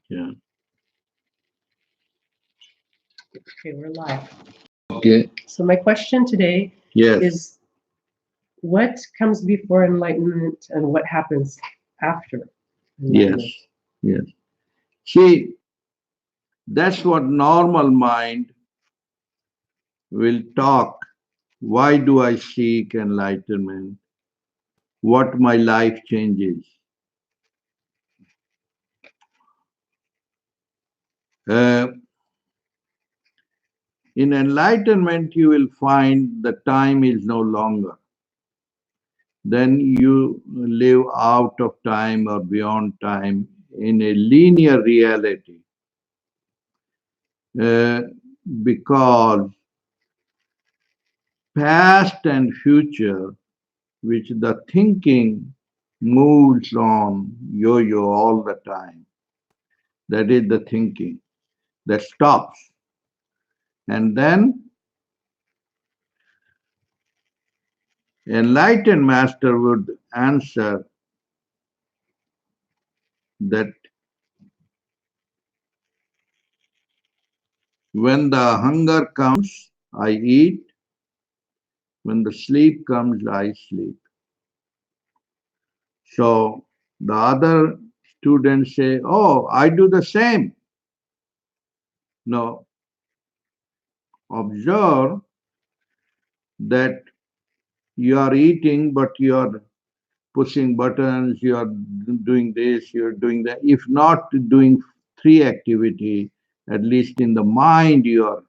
Yeah. Okay, we're live. Okay. So my question today Yes. is what comes before enlightenment and what happens after Yes. enlightenment? Yes. See, that's what normal mind will talk. Why do I seek enlightenment? What my life changes? Uh, in enlightenment, you will find the time is no longer. Then you live out of time or beyond time in a linear reality. Uh, because past and future, which the thinking moves on yo-yo all the time. That is the thinking that stops. And then enlightened master would answer that when the hunger comes, I eat. When the sleep comes, I sleep. So the other students say, oh, I do the same. No, observe that you are eating, but you are pushing buttons, you are doing this, you are doing that. If not doing three activity, at least in the mind you are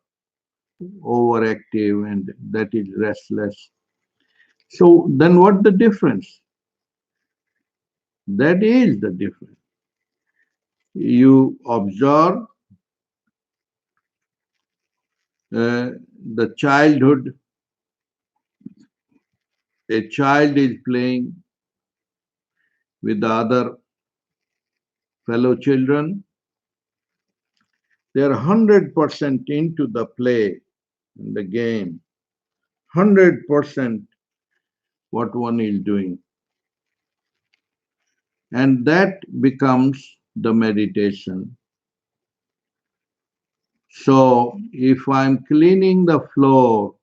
overactive and that is restless. So then what the difference? That is the difference. You observe the childhood, a child is playing with the other fellow children. They are 100% into the play, in the game, 100% what one is doing. And that becomes the meditation. So if I'm cleaning the floor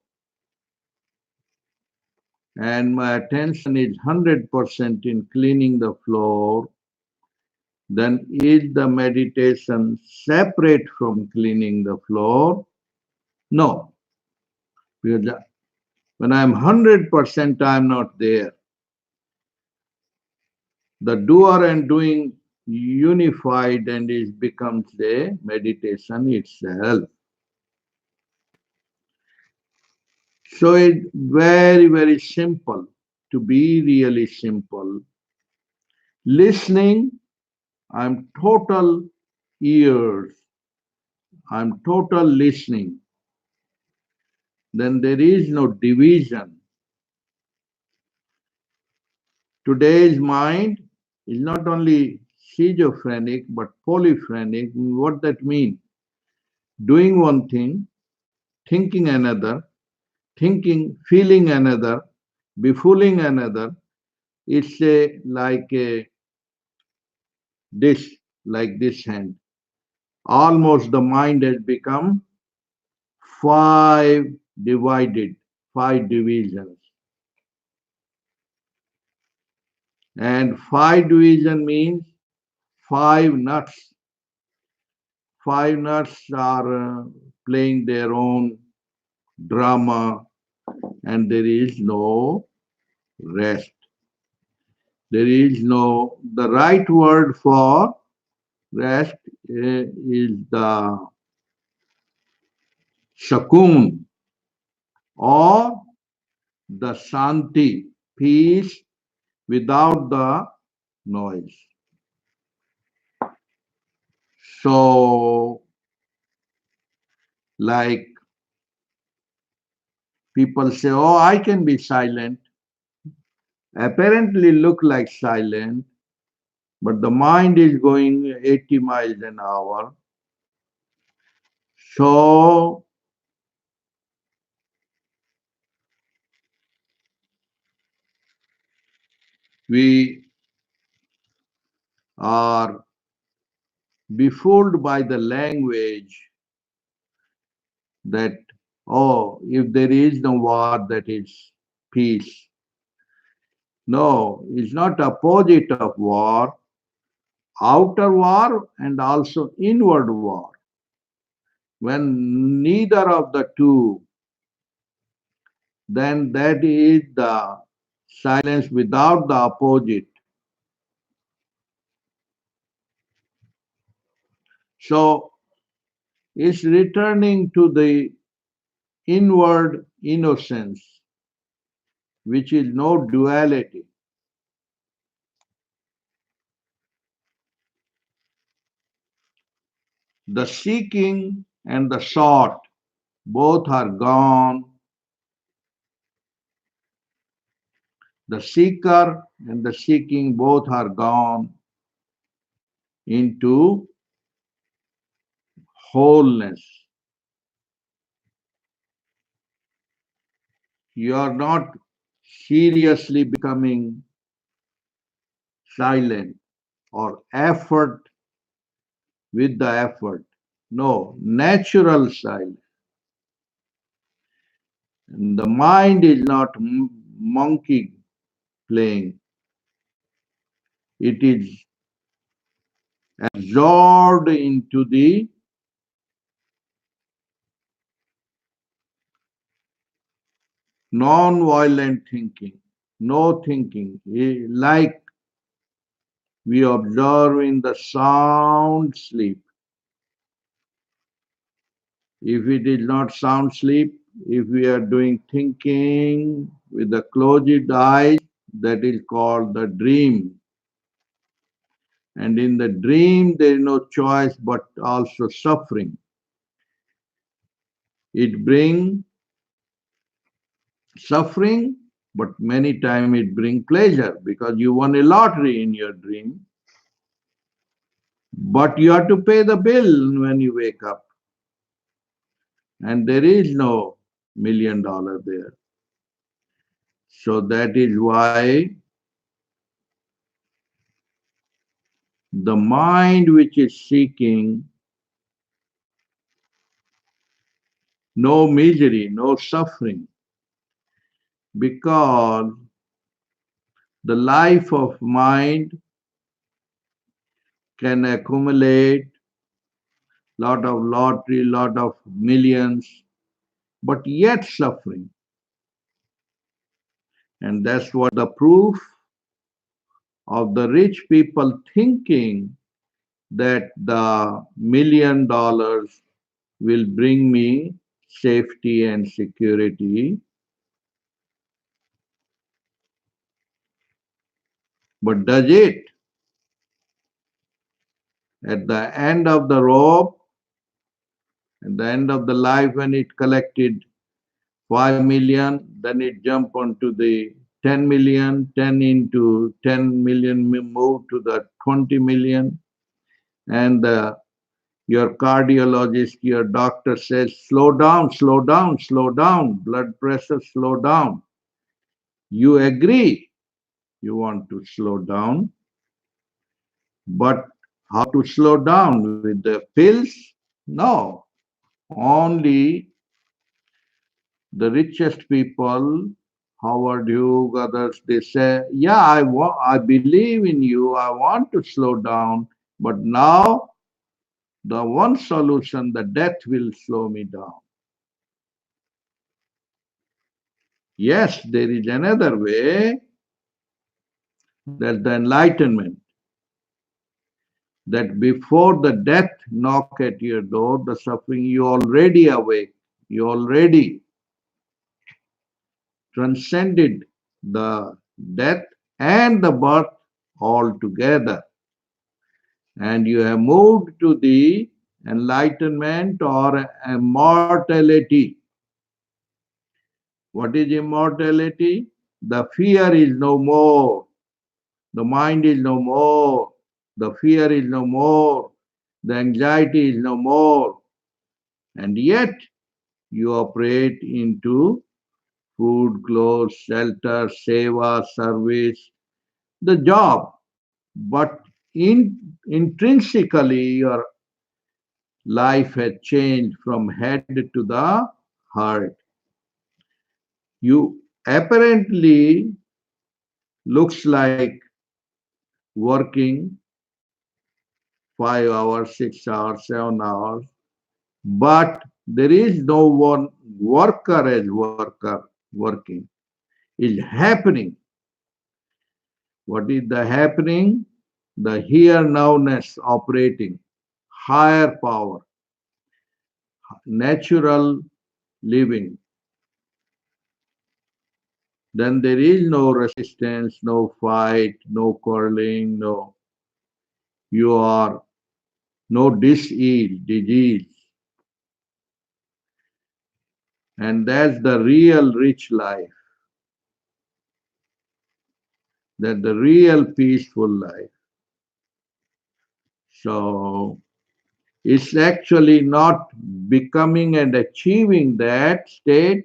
and my attention is 100% in cleaning the floor, then is the meditation separate from cleaning the floor? No, because when I'm 100%, I'm not there. The doer and doing unified and it becomes a meditation itself. So it's very, very simple, to be really simple. Listening, I'm total ears, I'm total listening. Then there is no division. Today's mind is not only schizophrenic but polyphrenic. What that means? Doing one thing, thinking another, thinking, feeling another, befooling another. It's like a dish, like this hand. Almost the mind has become five divided, five divisions. And five division means five nuts. Five nuts are playing their own drama and there is no rest. There is no, the right word for rest is the shakun or the shanti, peace without the noise. So, like people say, oh, I can be silent, apparently look like silent, but the mind is going 80 miles an hour. So, we are be fooled by the language that, oh, if there is no war, that is peace. No, it's not opposite of war, outer war and also inward war. When neither of the two, then that is the silence without the opposite. So it's returning to the inward innocence, which is no duality. The seeking and the sought both are gone. The seeker and the seeking both are gone into wholeness. You are not seriously becoming silent or effort with the effort. No, natural silence. And the mind is not monkey playing. It is absorbed into the non-violent thinking, no thinking, like we observe in the sound sleep. If it is not sound sleep, if we are doing thinking with the closed eyes, that is called the dream. And in the dream, there is no choice but also suffering. It brings suffering, but many times it brings pleasure because you won a lottery in your dream. But you have to pay the bill when you wake up. And there is no $1 million there. So that is why the mind which is seeking no misery, no suffering, because the life of mind can accumulate lot of lottery, lot of millions, but yet suffering. And that's what the proof of the rich people thinking that the $1 million will bring me safety and security. But does it? At the end of the rope, at the end of the life, when it collected 5 million, then it jumped onto the 10 million, 10 into 10 million moved to the 20 million. And your cardiologist, your doctor says, slow down, slow down, slow down, blood pressure, slow down. You agree you want to slow down, but how to slow down? With the pills? No. Only the richest people, Howard Hughes, others, they say, yeah, I believe in you, I want to slow down, but now the one solution, the death will slow me down. Yes, there is another way, that's the enlightenment. That before the death knock at your door, the suffering, you already awake, you already transcended the death and the birth altogether. And you have moved to the enlightenment or immortality. What is immortality? The fear is no more, the mind is no more, the fear is no more, the anxiety is no more, and yet you operate into food, clothes, shelter, seva, service, the job. But intrinsically your life has changed from head to the heart. You apparently looks like working 5 hours, 6 hours, 7 hours, but there is no one worker as worker working. Is happening. What is the happening? The here nowness operating, higher power, natural living. Then there is no resistance, no fight, no quarreling, no you are no disease, disease. And that's the real rich life, that the real peaceful life. So it's actually not becoming and achieving that state,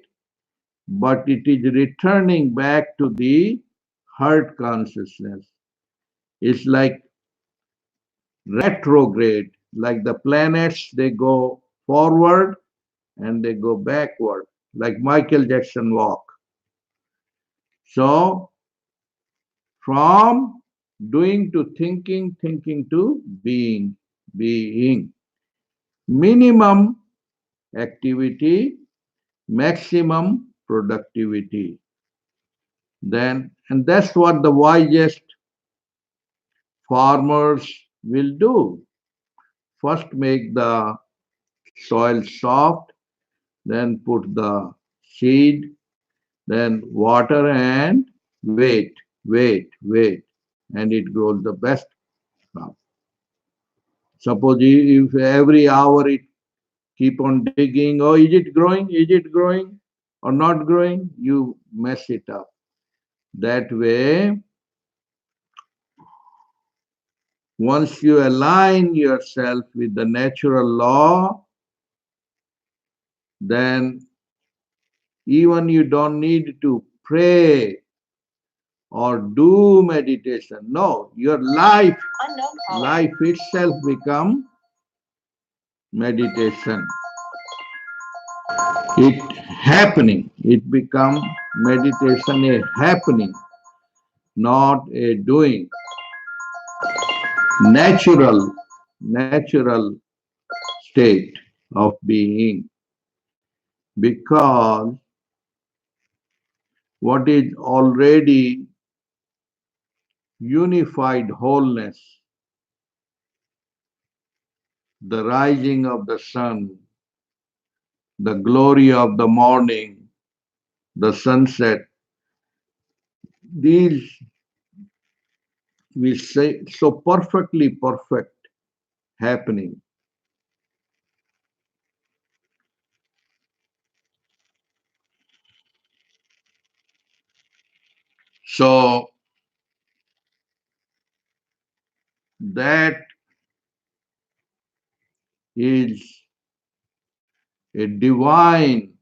but it is returning back to the heart consciousness. It's like retrograde, like the planets, they go forward and they go backward, like Michael Jackson walk. So from doing to thinking, thinking to being, being. Minimum activity, maximum productivity. Then, and that's what the wisest farmers will do. First make the soil soft, then put the seed, then water and wait, wait, and it grows the best crop. Suppose if every hour it keep on digging, oh, is it growing? Is it growing or not growing? You mess it up. That way, once you align yourself with the natural law, then even you don't need to pray or do meditation. No, your life itself become meditation. It happening. It become meditation a happening, not a doing. Natural state of being, because what is already unified wholeness, the rising of the sun, the glory of the morning, the sunset, these we say so perfectly perfect happening. So that is a divine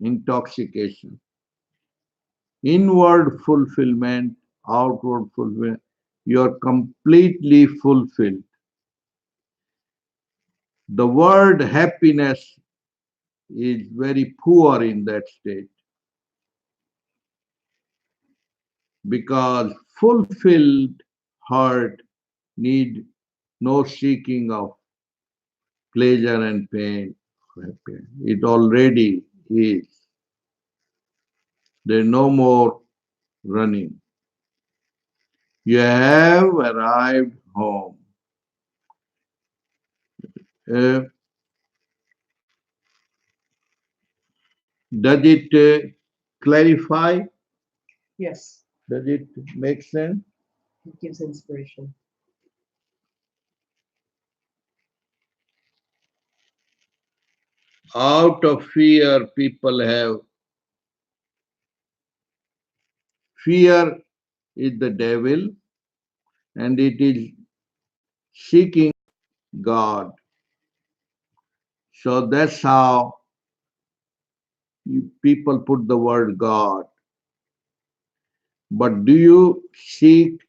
intoxication. Inward fulfillment, outward fulfillment. You're completely fulfilled. The word happiness is very poor in that state, because fulfilled heart need no seeking of pleasure and pain. It already is. There's no more running. You have arrived home. Uh, does it clarify? Yes, Does it make sense? it gives inspiration. Out of fear, people have fear is the devil, and it is seeking God. So that's how people put the word God. But do you seek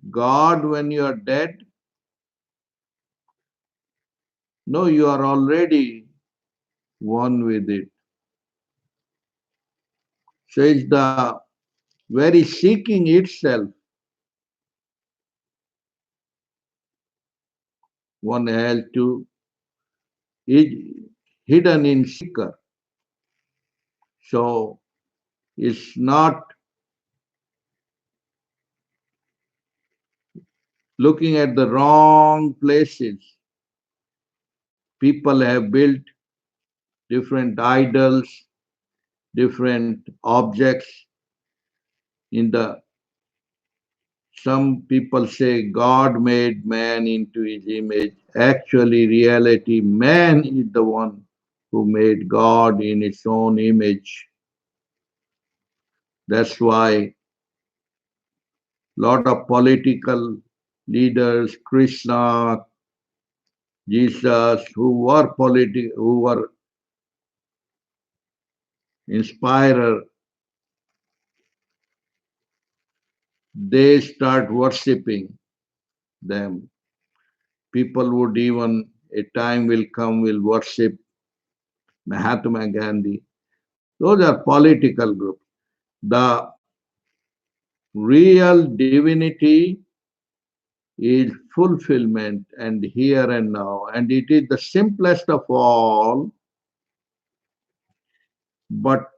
God when you are dead? No, you are already one with it. So it's the very seeking itself one has to is hidden in seeker. So it's not looking at the wrong places. People have built different idols, different objects in the some people say God made man into his image. Actually, reality, man is the one who made God in his own image. That's why lot of political leaders, Krishna, Jesus, who were inspirer, they start worshipping them. People would even, a time will come, will worship Mahatma Gandhi. Those are political groups. The real divinity is fulfillment and here and now. And it is the simplest of all, but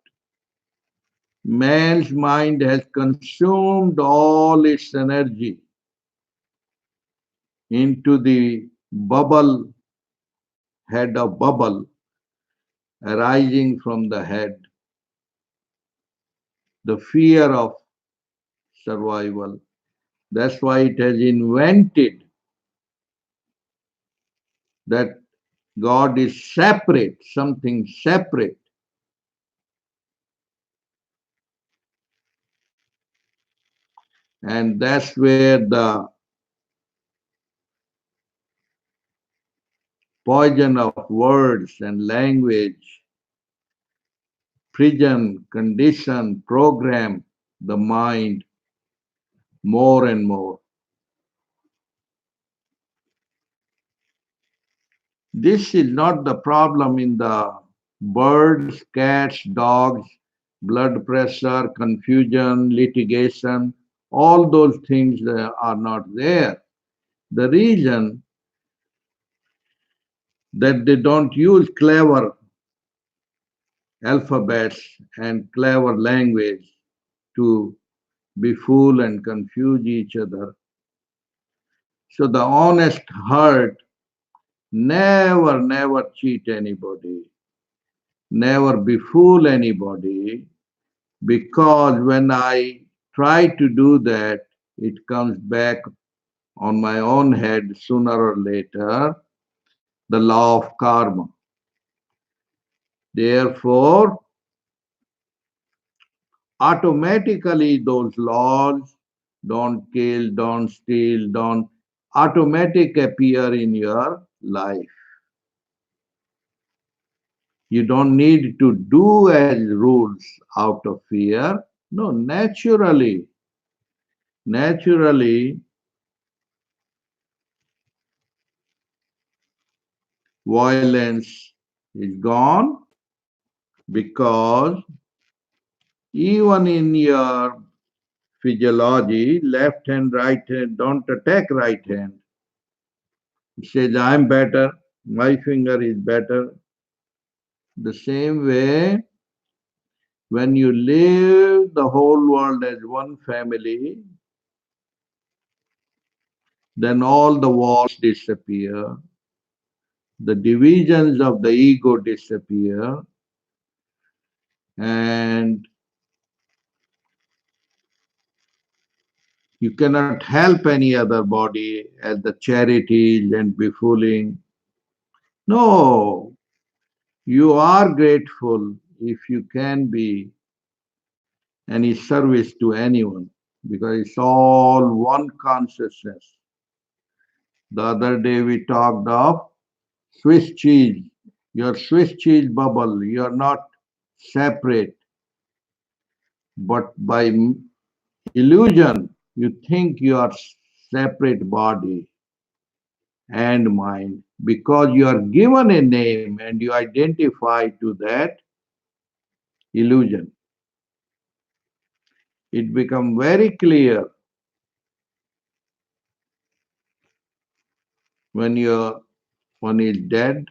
man's mind has consumed all its energy into the bubble, head of bubble arising from the head, the fear of survival. That's why it has invented that God is separate, something separate. And that's where the poison of words and language, prison, condition, program the mind more and more. This is not the problem in the birds, cats, dogs, blood pressure, confusion, litigation. All those things are not there. The reason that they don't use clever alphabets and clever language to befool and confuse each other. So the honest heart never cheat anybody, never befool anybody, because when I try to do that, it comes back on my own head sooner or later, the law of karma. Therefore, automatically those laws, don't kill, don't steal, don't automatic appear in your life. You don't need to do as rules out of fear. No, naturally, violence is gone because even in your physiology, left hand, right hand, don't attack right hand. It says, I'm better, my finger is better. The same way, when you live the whole world as one family, then all the walls disappear, the divisions of the ego disappear, and you cannot help any other body as the charities and befooling. No, you are grateful if you can be any service to anyone because it's all one consciousness. The other day we talked of Swiss cheese, your Swiss cheese bubble, you are not separate, but by illusion, you think you are separate body and mind, because you are given a name and you identify to that illusion. It becomes very clear when your one is dead.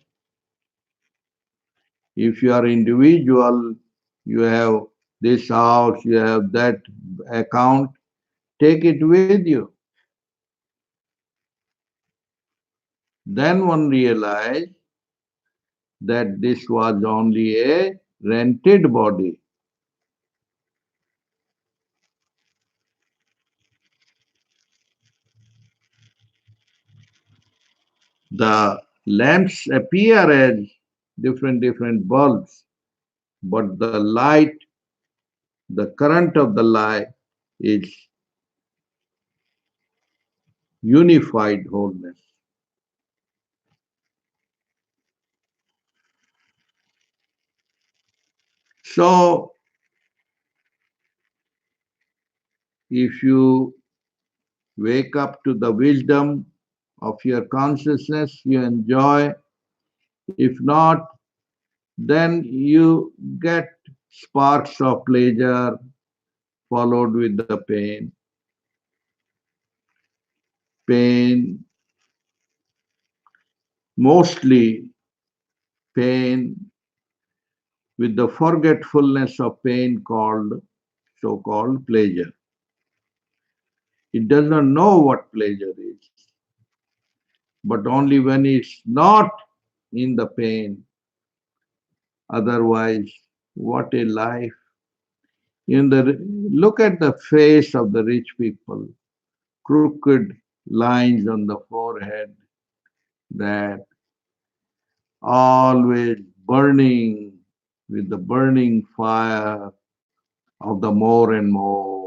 If you are individual, you have this house, you have that account, take it with you. Then one realized that this was only a rented body. The lamps appear as different bulbs, but the light, the current of the light is unified wholeness. So if you wake up to the wisdom of your consciousness, you enjoy. If not, then you get sparks of pleasure followed with the pain. Pain, mostly pain with the forgetfulness of pain called so-called pleasure. It does not know what pleasure is, but only when it's not in the pain. Otherwise, what a life. Look at the face of the rich people, crooked lines on the forehead, that always burning with the burning fire of the more and more.